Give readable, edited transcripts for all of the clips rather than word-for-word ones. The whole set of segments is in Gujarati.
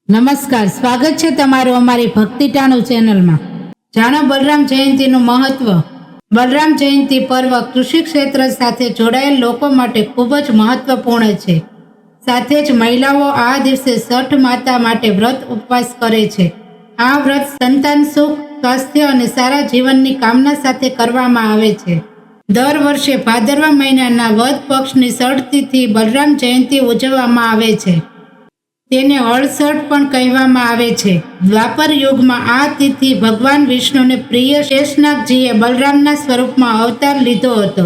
નમસ્કાર, સ્વાગત છે તમારું અમારી ભક્તિટાણું ચેનલમાં। જાણો બલરામ જયંતીનું મહત્વ। બલરામ જયંતી પર્વ કૃષિ ક્ષેત્ર સાથે જોડાયેલ લોકો માટે ખૂબ જ મહત્વપૂર્ણ છે। સાથે જ મહિલાઓ આ દિવસે છઠ માતા માટે વ્રત ઉપવાસ કરે છે। આ વ્રત સંતાન સુખ, સ્વાસ્થ્ય અને સારા જીવનની કામના સાથે કરવામાં આવે છે। દર વર્ષે ભાદરવા મહિનાના વદ પક્ષની છઠ તિથિ બલરામ જયંતી ઉજવવામાં આવે છે। તેને હળસઠ પણ કહેવામાં આવે છે। દ્વાપર યુગમાં આ તિથિ ભગવાન વિષ્ણુને પ્રિય શેષનાગજીએ બલરામના સ્વરૂપમાં અવતાર લીધો હતો।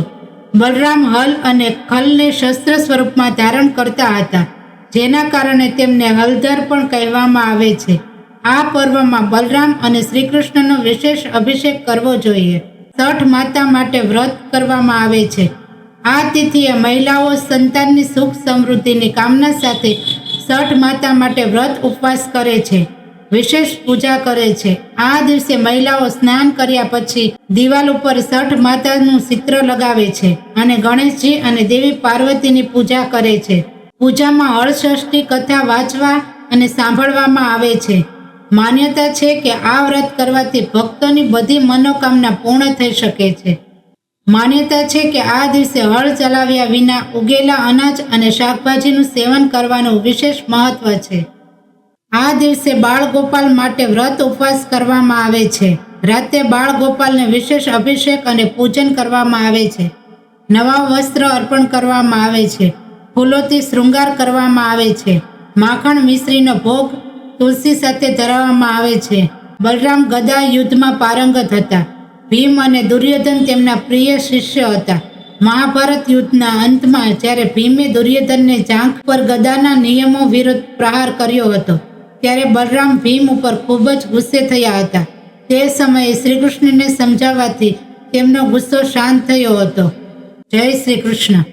બલરામ હલ અને ખલને શસ્ત્ર સ્વરૂપમાં ધારણ કરતા હતા, જેના કારણે તેમને હલધર પણ કહેવામાં આવે છે। આ પર્વમાં બલરામ અને શ્રી કૃષ્ણનો વિશેષ અભિષેક કરવો જોઈએ। છઠ માતા માટે વ્રત કરવામાં આવે છે। આ તિથિએ મહિલાઓ સંતાનની સુખ સમૃદ્ધિની કામના સાથે છઠ માતા માટે વ્રત ઉપવાસ કરે છે, વિશેષ પૂજા કરે છે। આ દિવસે મહિલાઓ સ્નાન કર્યા પછી દિવાલ ઉપર છઠ માતાનું ચિત્ર લગાવે છે અને ગણેશજી અને દેવી પાર્વતીની પૂજા કરે છે। પૂજામાં હળષષ્ઠી કથા વાંચવા અને સાંભળવામાં આવે છે। માન્યતા છે કે આ વ્રત કરવાથી ભક્તોની બધી મનોકામના પૂર્ણ થઈ શકે છે। માન્યતા છે કે આ દિવસે હળ ચલાવ્યા વિના ઉગેલા અનાજ અને શાકભાજીનું સેવન કરવાનું વિશેષ મહત્વ છે। આ દિવસે બાળ ગોપાલ માટે વ્રત ઉપવાસ કરવામાં આવે છે। રાતે બાળ ગોપાલને વિશેષ અભિષેક અને પૂજન કરવામાં આવે છે। નવા વસ્ત્ર અર્પણ કરવામાં આવે છે। ફૂલોથી શૃંગાર કરવામાં આવે છે। માખણ મિશ્રીનો ભોગ તુલસી સાથે ધરાવવામાં આવે છે। બલરામ ગદા યુદ્ધમાં પારંગત હતા। ભીમ અને દુર્યોધન તેમના પ્રિય શિષ્ય હતા। મહાભારત યુદ્ધના અંતમાં જ્યારે ભીમે દુર્યોધનને જાંઘ પર ગદાના નિયમો વિરુદ્ધ પ્રહાર કર્યો હતો, ત્યારે બલરામ ભીમ ઉપર ખૂબ જ ગુસ્સે થયા હતા। તે સમયે શ્રી કૃષ્ણને સમજાવવાથી તેમનો ગુસ્સો શાંત થયો હતો। જય શ્રી કૃષ્ણ।